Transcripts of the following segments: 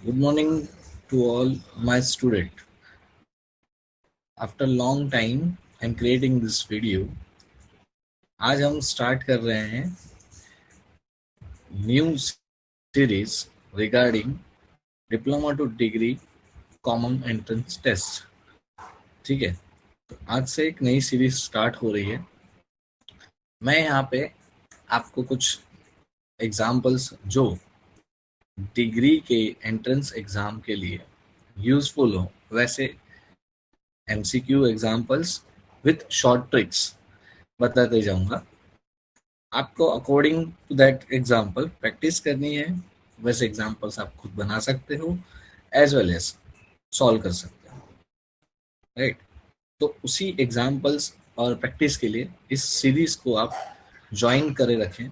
Good morning to all my student. After long time, I'm creating this video. आज हम start कर रहे हैं new series regarding diploma to degree common entrance test. ठीक है, तो आज से एक नई सीरीज स्टार्ट हो रही है. मैं यहाँ पे आपको कुछ एग्जाम्पल्स जो डिग्री के एंट्रेंस एग्जाम के लिए यूजफुल हो वैसे MCQ examples with short tricks बताते जाऊंगा. आपको according to that example practice करनी है. वैसे एग्जाम्पल्स आप खुद बना सकते हो एज वेल एज सॉल्व कर सकते हो, राइट. तो उसी एग्जाम्पल्स और प्रैक्टिस के लिए इस सीरीज को आप ज्वाइन करे रखें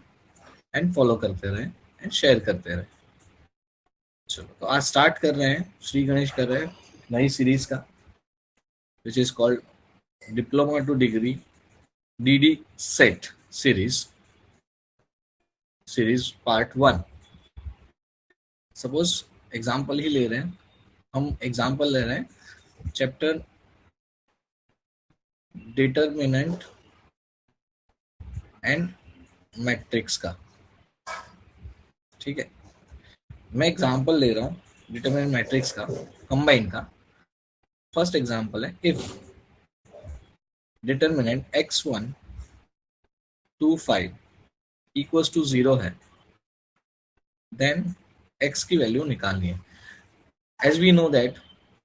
एंड फॉलो करते रहें एंड शेयर करते रहें. चलो, तो आज स्टार्ट कर रहे हैं, श्री गणेश कर रहे हैं नई सीरीज का, which is called diploma to degree DD set series part 1. Suppose example ही ले रहे हैं, हम एग्जाम्पल ले रहे हैं चैप्टर डिटरमिनेंट एंड मैट्रिक्स का. ठीक है, मैं एग्जाम्पल ले रहा हूँ डिटरमिनेंट मैट्रिक्स का, कंबाइन का. फर्स्ट एग्जाम्पल है, if determinant x1 2 5 equals to 0 है, देन x की वैल्यू निकालनी है. एज वी नो दैट,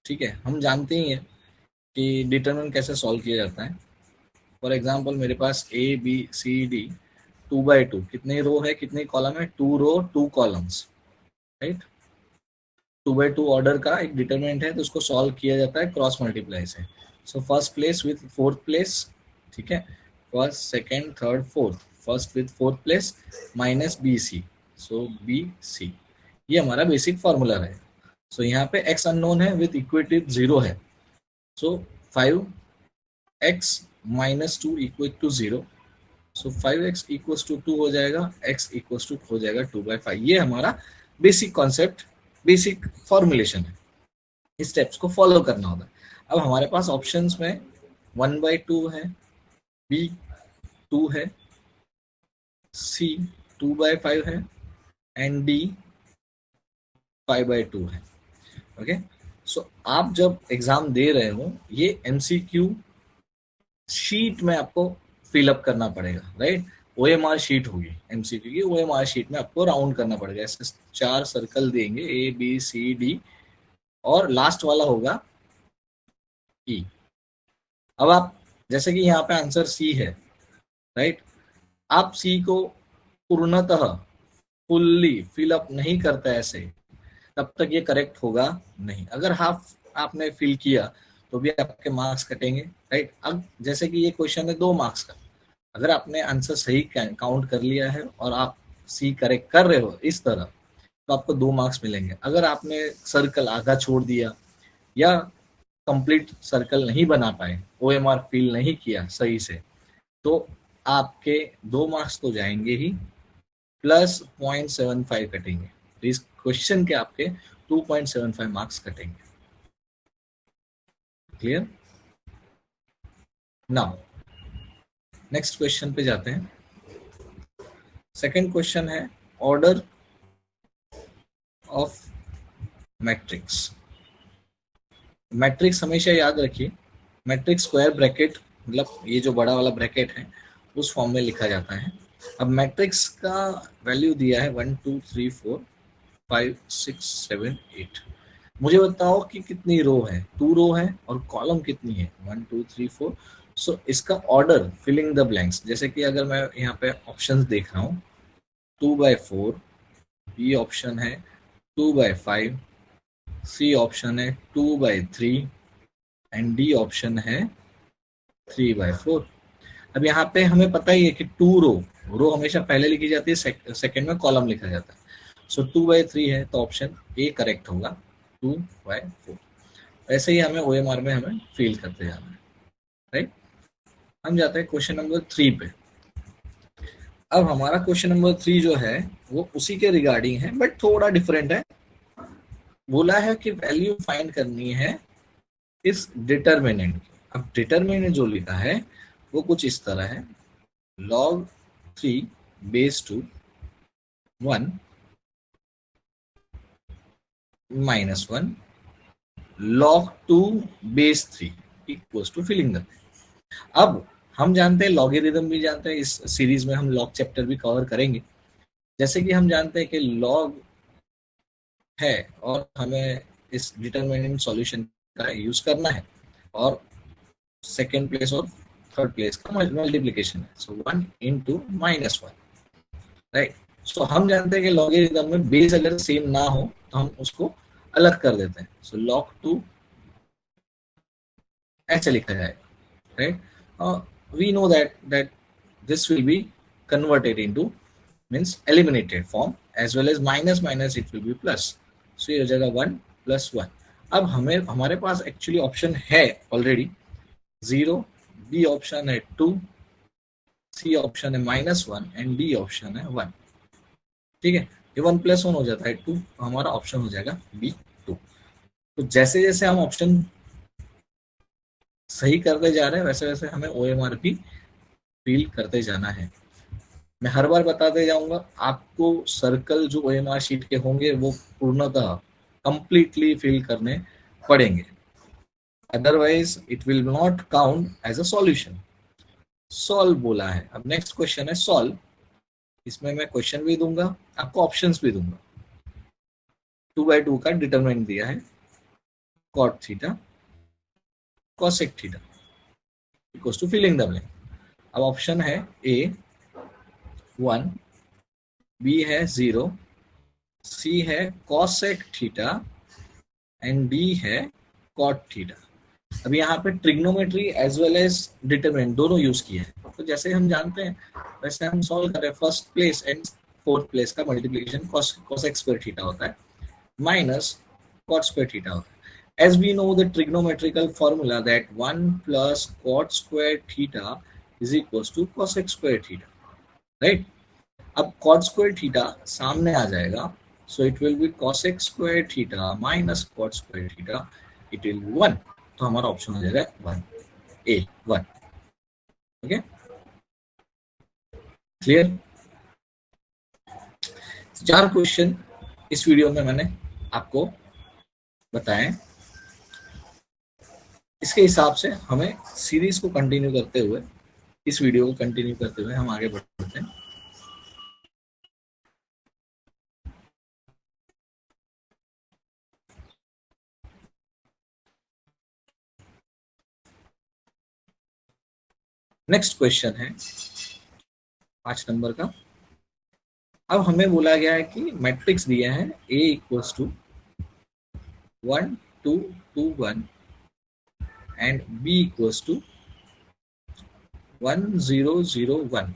ठीक है, हम जानते ही हैं कि डिटरमिनेंट कैसे सॉल्व किया जाता है. फॉर एग्जाम्पल मेरे पास ABCD 2/2, कितने रो है कितने कॉलम है, 2 रो 2 कॉलम्स, राइट. 2/2 ऑर्डर का एक डिटरमिनेंट है, तो उसको सॉल्व किया जाता है क्रॉस मल्टीप्लाई से. So first place with fourth place, ठीक है, first second third fourth, first with fourth place minus BC, so BC. ये हमारा बेसिक फॉर्मूला है. सो यहाँ पे x अननोन है विथ इक्विटी 0 है, so 5x minus 2 equal to 0. So 5x equals to 2 हो जाएगा, x इक्वल्स टू हो जाएगा 2/5. ये हमारा बेसिक कॉन्सेप्ट, बेसिक फॉर्मुलेशन है. इस स्टेप्स को फॉलो करना होता है. अब हमारे पास ऑप्शंस में 1/2 है, B 2 है, C 2/5 है एंड D 5/2 है. ओके, सो आप जब एग्जाम दे रहे हो, ये MCQ शीट में आपको फिलअप करना पड़ेगा, राइट. OMR शीट होगी MCQ की, OMR शीट में आपको राउंड करना पड़ेगा. ऐसे 4 सर्कल देंगे ABCD और लास्ट वाला होगा E. अब आप जैसे कि यहाँ पे आंसर C है, राइट. आप C को पूर्णतः फुल्ली फिलअप नहीं करते ऐसे, तब तक ये करेक्ट होगा नहीं. अगर हाफ आपने फिल किया तो भी आपके मार्क्स कटेंगे, राइट. अब जैसे कि ये क्वेश्चन है 2 मार्क्स का, अगर आपने आंसर सही काउंट कर लिया है और आप C करेक्ट कर रहे हो इस तरह, तो आपको 2 मार्क्स मिलेंगे. अगर आपने सर्कल आधा छोड़ दिया या कंप्लीट सर्कल नहीं बना पाए, OMR फिल नहीं किया सही से, तो आपके 2 मार्क्स तो जाएंगे ही, प्लस 0.75 कटेंगे. तो इस क्वेश्चन के आपके 2.75 मार्क्स कटेंगे. क्लियर? नाउ नेक्स्ट क्वेश्चन पे जाते हैं. सेकंड क्वेश्चन है ऑर्डर ऑफ मैट्रिक्स. मैट्रिक्स हमेशा याद रखिए, मैट्रिक्स स्क्वायर ब्रैकेट, मतलब ये जो बड़ा वाला ब्रैकेट है उस फॉर्म में लिखा जाता है. अब मैट्रिक्स का वैल्यू दिया है 1 2 3 4 5 6 7 8. मुझे बताओ कि कितनी रो है. 2 रो है और कॉलम कितनी है, 1 2 3 4. सो इसका ऑर्डर फिलिंग द ब्लैंक्स, जैसे कि अगर मैं यहाँ पे ऑप्शंस देख रहा हूँ, 2/4, बी ऑप्शन है 2/5, सी ऑप्शन है 2/3 एंड डी ऑप्शन है 3/4. अब यहाँ पे हमें पता ही है कि 2 रो हमेशा पहले लिखी जाती है, सेकंड में कॉलम लिखा जाता है. सो 2/3 है, तो ऑप्शन ए करेक्ट होगा, 2/4. ऐसे ही हमें OMR में हमें फिल करते जाना है, राइट. हम जाते हैं क्वेश्चन नंबर 3 पे. अब हमारा क्वेश्चन नंबर 3 जो है वो उसी के रिगार्डिंग है, बट थोड़ा डिफरेंट है. बोला है कि वैल्यू फाइंड करनी है इस डिटरमिनेंट की। अब डिटरमिनेंट जो लिखा है वो कुछ इस तरह है, log 3 base 2 1 minus 1 log 2 base 3 equals to filling the. अब हम जानते हैं लॉगरिथम भी जानते हैं, इस सीरीज में हम लॉग चैप्टर भी कवर करेंगे। जैसे कि हम जानते हैं कि लॉग है और हमें इस डिटरमिनेंट सॉल्यूशन का यूज करना है, और सेकेंड प्लेस और थर्ड प्लेस का मल्टीप्लीकेशन है, सो 1 इंटू -1, राइट। सो हम जानते हैं कि लॉगरिथम में बेस अगर सेम ना हो तो हम उसको अलग कर देते हैं, सो log 2 ऐसे लिखा जाएगा, right. We know that this will be converted into means eliminated form, as well as minus minus it will be plus, so ये हो जाएगा 1 plus 1। अब हमें हमारे पास एक्चुअली ऑप्शन है ऑलरेडी 0, बी ऑप्शन है 2, सी ऑप्शन है -1 एंड डी ऑप्शन है 1। ठीक है, ये 1 + 1 हो जाता है 2, हमारा ऑप्शन हो जाएगा बी 2। तो जैसे जैसे हम ऑप्शन सही करते जा रहे हैं वैसे वैसे हमें OMR भी फिल करते जाना है। मैं हर बार बताते जाऊंगा, आपको सर्कल जो OMR शीट के होंगे वो पूर्णतः कंप्लीटली फिल करने पड़ेंगे, otherwise it will not count as a solution. Solve बोला है, अब नेक्स्ट क्वेश्चन है सॉल्व। इसमें मैं क्वेश्चन भी दूंगा, आपको ऑप्शंस भी दूंगा। 2/2 का डिटरमिनेंट दिया है, cot theta cosec theta equals to filling the blank. अब ऑप्शन है ए 1, बी है 0, सी है cosec थीटा एंड डी है cot थीटा। अब यहाँ पे trigonometry as well as determinant दोनों यूज किए हैं, तो जैसे हम जानते हैं वैसे हम सॉल्व करें। First place and fourth place का मल्टीप्लीकेशन cosec स्क्वायर थीटा होता है माइनस cot स्क्वायर थीटा होता है। As we know the trigonometrical formula that 1 plus cot square theta is equals to cosec square theta, right? अब cot square theta सामने आ जाएगा, so it will be cosec square theta minus cot square theta, it will be 1। तो हमारा option हो जाएगा 1, A 1। Okay, clear. 4 question इस video में मैंने आपको बताए। इसके हिसाब से हमें सीरीज को कंटिन्यू करते हुए, इस वीडियो को कंटिन्यू करते हुए हम आगे बढ़ते हैं। नेक्स्ट क्वेश्चन है 5 नंबर का। अब हमें बोला गया है कि मैट्रिक्स दिया है A equals to 1 2 2 1 and B equals to 1 0 0 1।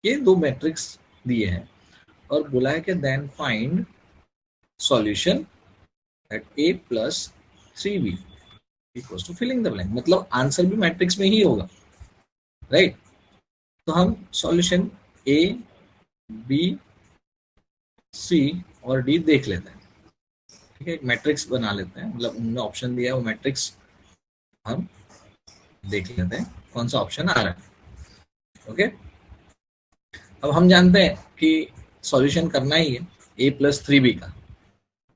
ये दो मैट्रिक्स दिए हैं और बोला है कि then find solution at A + 3B equals to filling the blank. मतलब आंसर भी मैट्रिक्स में ही होगा, राइट। तो हम सॉल्यूशन A B C और D देख लेते हैं। ठीक है, एक मैट्रिक्स बना लेते हैं, मतलब उन्होंने ऑप्शन दिया है वो मैट्रिक्स हम देख लेते हैं कौन सा ऑप्शन आ रहा है। ओके, अब हम जानते हैं कि सॉल्यूशन करना ही है A + 3B का।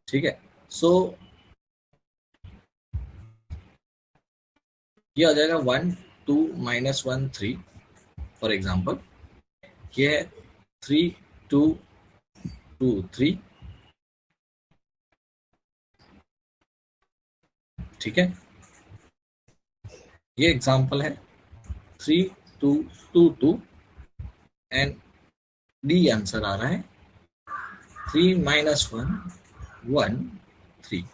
ठीक है, सो ये आ जाएगा 1 2 -1 3 फॉर एग्जाम्पल। ये है 3 2 2 3। ठीक है, ये एग्जाम्पल है 3 2 2 2 एंड डी आंसर आ रहा है 3 -1 1 3।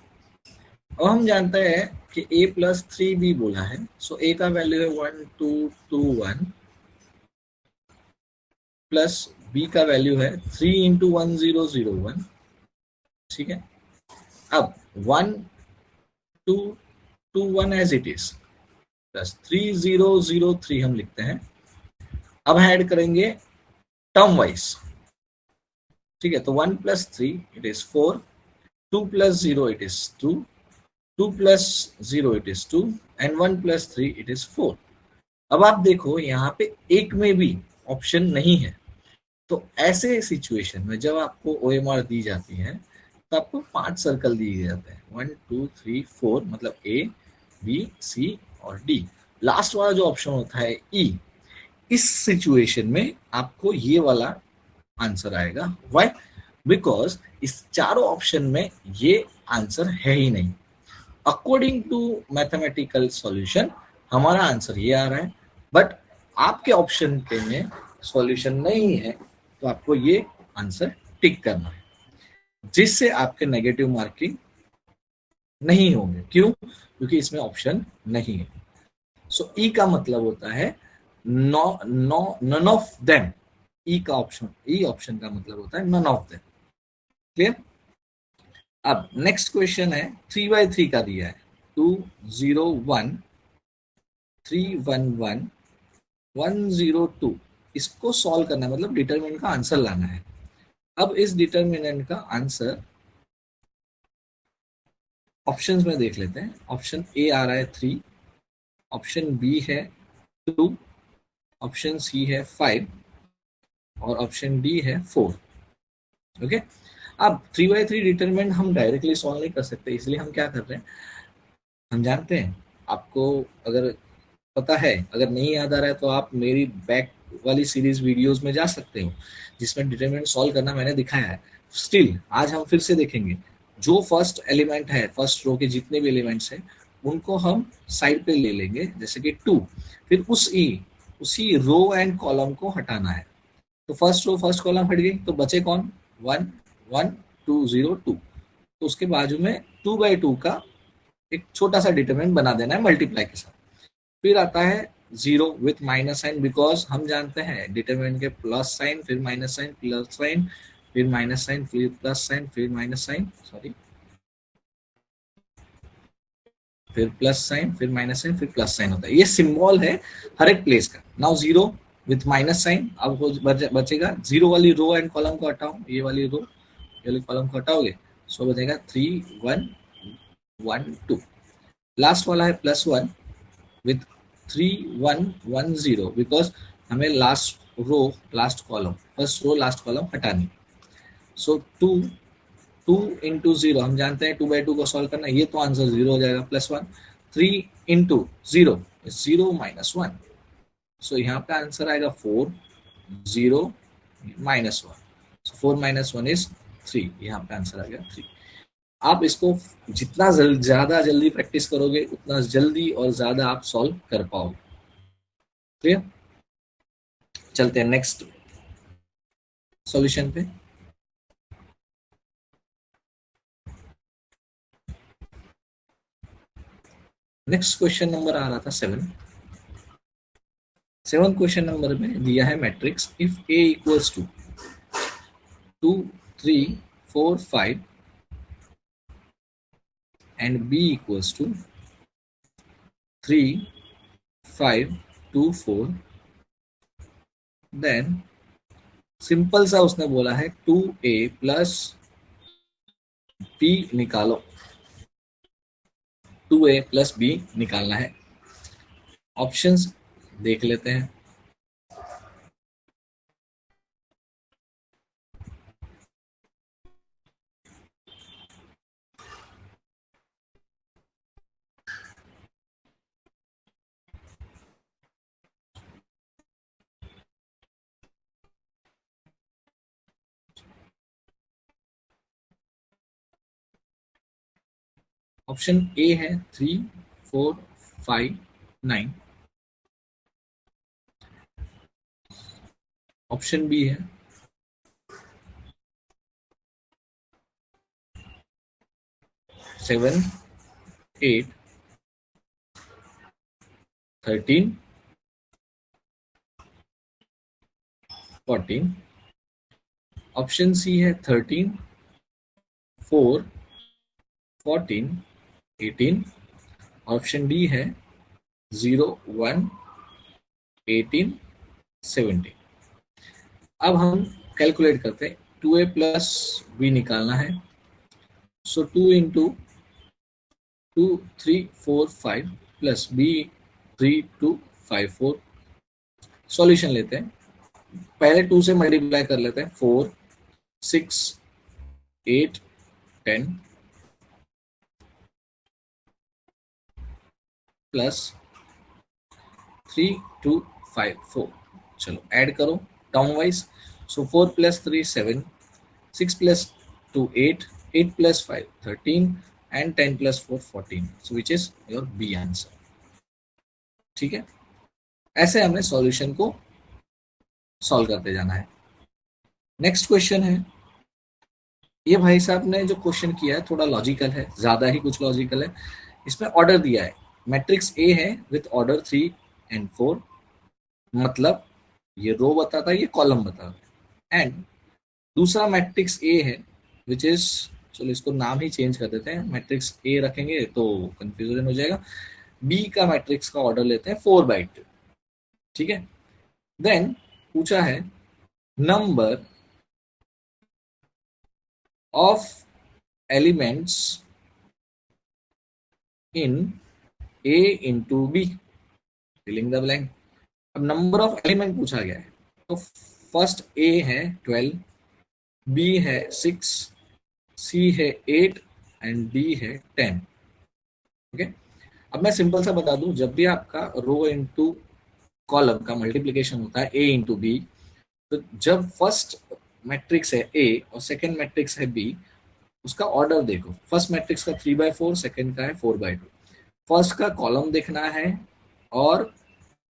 अब हम जानते हैं कि A + 3B बोला है, सो A का वैल्यू है 1 2 2 1 प्लस B का वैल्यू है 3 × 1 0 0 1। ठीक है, अब 1 2 2 1 एज इट इज प्लस 3 0 0 3 हम लिखते हैं। अब ऐड करेंगे टर्म वाइज। ठीक है, तो 1 + 3 it is 4 2 plus 0 it is 2, 2 plus 0 it is 2 and 1 plus 3 it is 4. अब आप देखो यहाँ पे एक में भी ऑप्शन नहीं है, तो ऐसे सिचुएशन में जब आपको OMR दी जाती है तो आपको 5 सर्कल दिए जाते हैं, 1 2 3 4, मतलब A B C और D। लास्ट वाला जो ऑप्शन होता है E, इस सिचुएशन में आपको ये वाला आंसर आएगा। व्हाई? बिकॉज इस चारों ऑप्शन में ये आंसर है ही नहीं। अकॉर्डिंग टू मैथमेटिकल सॉल्यूशन हमारा आंसर ये आ रहा है, बट आपके ऑप्शन पे में सॉल्यूशन नहीं है, तो आपको ये आंसर टिक करना है, जिससे आपके नेगेटिव मार्किंग नहीं होंगे। क्यों? क्योंकि इसमें ऑप्शन नहीं है। सो ई का मतलब होता है no no none of them. E का ऑप्शन, ई ऑप्शन का मतलब होता है नन ऑफ देम। क्लियर? अब नेक्स्ट क्वेश्चन है 3/3 का दिया है, 2 0 1 3 1 1 1 0 2। इसको सॉल्व करना है, मतलब डिटरमिनेंट का आंसर लाना है। अब इस डिटरमिनेंट का आंसर ऑप्शंस में देख लेते हैं। ऑप्शन ए आ रहा है 3, ऑप्शन बी है 2, ऑप्शन सी है 5 और ऑप्शन डी है 4। ओके, अब 3/3 डिटरमिनेंट हम डायरेक्टली सॉल्व नहीं कर सकते, इसलिए हम क्या कर रहे हैं, हम जानते हैं, आपको अगर पता है, अगर नहीं याद आ रहा है तो आप मेरी बैक वाली सीरीज वीडियोस में जा सकते हो, जिसमें डिटरमिनेंट सॉल्व करना मैंने दिखाया है। स्टिल आज हम फिर से देखेंगे, जो फर्स्ट एलिमेंट है, फर्स्ट रो के जितने भी एलिमेंट्स हैं उनको हम साइड पे ले लेंगे, जैसे कि 2, फिर उसी रो एंड कॉलम को हटाना है। तो फर्स्ट रो फर्स्ट कॉलम हट गई, तो बचे कौन, 1 1 2 0 2। तो उसके बाजू में 2/2 का एक छोटा सा डिटरमिनेंट बना देना है मल्टीप्लाई के साथ। फिर आता है 0 विथ माइनस साइन, बिकॉज हम जानते हैं डिटरमिनेंट के प्लस साइन फिर माइनस साइन, प्लस साइन फिर माइनस साइन फिर प्लस साइन फिर माइनस साइन, सॉरी, फिर प्लस साइन फिर माइनस साइन फिर प्लस साइन होता है। ये सिंबल है हर एक प्लेस का। नाउ 0 विथ माइनस साइन, अब बचेगा 0 वाली रो एंड कॉलम को हटाओ, ये वाली रो ये वाली कॉलम को हटाओगे, सो बचेगा 3 1 1 2। लास्ट वाला है +1 विथ 3 1 1 0, बिकॉज हमें last row last column, first row last column हटानी। सो 2 2 इंटू 0, हम जानते हैं 2/2 को सॉल्व करना, ये तो आंसर 0 हो जाएगा। +1 3 इंटू 0 0 माइनस 1, सो यहाँ पे आंसर आएगा 4 0 माइनस 1, सो 4 माइनस 1 इज 3, यहाँ पे आंसर आ गया 3। आप इसको जितना ज्यादा जल्दी प्रैक्टिस करोगे उतना जल्दी और ज्यादा आप सॉल्व कर पाओगे। क्लियर? चलते हैं नेक्स्ट सॉल्यूशन पे। नेक्स्ट क्वेश्चन नंबर आ रहा था 7 क्वेश्चन नंबर में दिया है matrix, if A equals to 2 3 4 5 and b equals to 3 5 2 4, then simple सा उसने बोला है 2a प्लस b निकालो, 2a प्लस b निकालना है। ऑप्शंस देख लेते हैं। ऑप्शन ए है 3 4 5 9, ऑप्शन बी है 7 8 13 14, ऑप्शन सी है 13 4 14 18, ऑप्शन डी है 0 1 18 17। अब हम कैलकुलेट करते हैं, 2a प्लस b निकालना है। सो 2 इंटू 2 3 4 5 प्लस बी 3 2 5 4। सॉल्यूशन लेते हैं, पहले 2 से मल्टीप्लाई कर लेते हैं, 4 6 8 10 प्लस 3 2 5 4। चलो ऐड करो term wise. So 4 plus 3 7, 6 plus 2 8, 8 plus 5 13 and 10 plus 4 14। So which is your B answer. ठीक है, ऐसे हमें सॉल्यूशन को सॉल्व करते जाना है। नेक्स्ट क्वेश्चन है, ये भाई साहब ने जो क्वेश्चन किया है थोड़ा लॉजिकल है, ज्यादा ही कुछ लॉजिकल है। इसमें ऑर्डर दिया है, मैट्रिक्स ए है विथ ऑर्डर 3 एंड 4, मतलब ये रो बताता है, ये कॉलम बताता है। एंड दूसरा मैट्रिक्स ए है विच इज, चलो इसको नाम ही चेंज कर देते हैं, मैट्रिक्स ए रखेंगे तो कंफ्यूजन हो जाएगा। बी का मैट्रिक्स का ऑर्डर लेते हैं 4/2। ठीक है, देन पूछा है number of elements in A into B, filling the blank. अब नंबर ऑफ एलिमेंट पूछा गया है, तो फर्स्ट ए है 12, बी है 6, सी है 8 एंड डी है 10। ओके, अब मैं सिंपल सा बता दूं, जब भी आपका रो इंटू कॉलम का मल्टीप्लीकेशन होता है ए इंटू बी, तो जब फर्स्ट मैट्रिक्स है ए और सेकंड मैट्रिक्स है बी, उसका ऑर्डर देखो। फर्स्ट मैट्रिक्स का 3/4, सेकंड का है 4/2। फर्स्ट का कॉलम देखना है और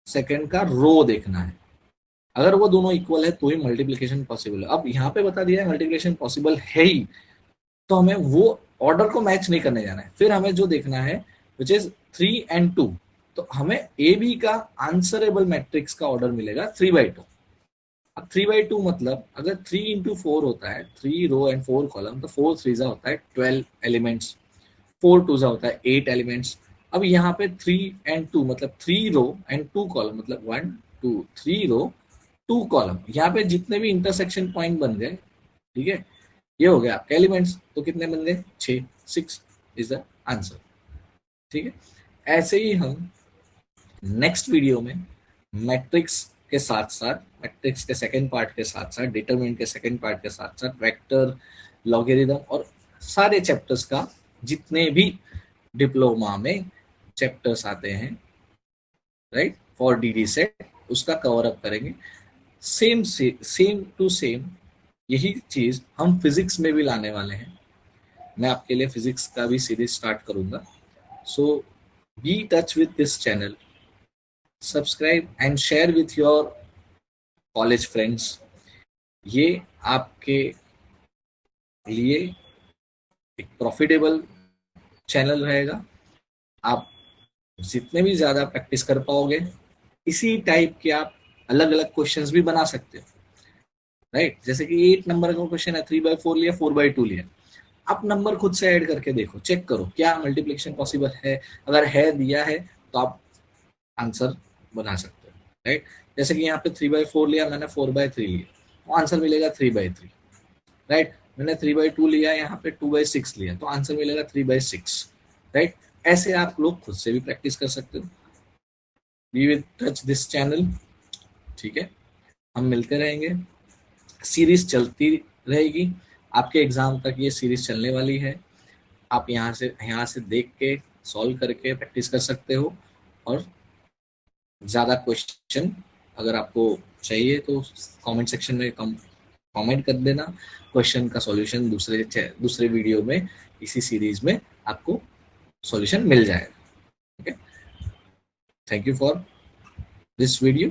सेकंड का रो देखना है। अगर वो दोनों इक्वल है तो ही मल्टीप्लिकेशन पॉसिबल है। अब यहाँ पे बता दिया है मल्टीप्लिकेशन पॉसिबल है ही, तो हमें वो ऑर्डर को मैच नहीं करने जाना है। फिर हमें जो देखना है विच इज 3 एंड 2, तो हमें ए बी का आंसरेबल मैट्रिक्स का ऑर्डर मिलेगा 3/2। अब 3/2 मतलब अगर 3 इंटू 4 होता है, 3 रो एंड 4 कॉलम, तो 4 3 होता है 12 एलिमेंट्स, 4 2 होता है 8 एलिमेंट्स। अब यहाँ पे 3 एंड 2 मतलब 3 रो एंड 2 कॉलम, मतलब 1 2 3 रो 2 कॉलम। यहाँ पे जितने भी इंटरसेक्शन पॉइंट बन गए, ठीक है, ये हो गया आपके एलिमेंट्स। तो कितने बन गए? 6, 6 इज द आंसर। ठीक है, ऐसे ही हम नेक्स्ट वीडियो में मैट्रिक्स के साथ साथ, मैट्रिक्स के सेकंड पार्ट के साथ साथ, डिटरमिनेंट के सेकंड पार्ट के साथ साथ वेक्टर, लॉगरिथम और सारे चैप्टर्स का, जितने भी डिप्लोमा में चैप्टर्स आते हैं, राइट, फॉर डीडी सेट, उसका कवर अप करेंगे। सेम टू सेम यही चीज हम फिजिक्स में भी लाने वाले हैं। मैं आपके लिए फिजिक्स का भी सीरीज स्टार्ट करूंगा। So be touch with this channel, subscribe and share with your college friends. ये आपके लिए एक प्रॉफिटेबल चैनल रहेगा। आप जितने भी ज्यादा प्रैक्टिस कर पाओगे, इसी टाइप के आप अलग अलग क्वेश्चंस भी बना सकते हो, राइट। जैसे कि 8 नंबर का क्वेश्चन है, 3/4 लिया, 4/2 लिया, आप नंबर खुद से ऐड करके देखो, चेक करो क्या मल्टीप्लिकेशन पॉसिबल है। अगर है दिया है तो आप आंसर बना सकते हो, राइट। जैसे कि यहाँ पे 3/4 लिया मैंने, 4/3 लिया, तो आंसर मिलेगा 3/3, राइट। मैंने 3/2 लिया, यहाँ पे 2/6 लिया, तो आंसर मिलेगा 3/6, राइट। ऐसे आप लोग खुद से भी प्रैक्टिस कर सकते हो। We will touch this channel, ठीक है, हम मिलते रहेंगे, सीरीज चलती रहेगी, आपके एग्जाम तक ये सीरीज चलने वाली है। आप यहाँ से देख के सॉल्व करके प्रैक्टिस कर सकते हो। और ज़्यादा क्वेश्चन अगर आपको चाहिए तो कमेंट सेक्शन में कमेंट कर देना। क्वेश्चन का सॉल्यूशन दूसरे वीडियो में, इसी सीरीज में आपको सॉल्यूशन मिल जाएगा। Okay, thank you for this video.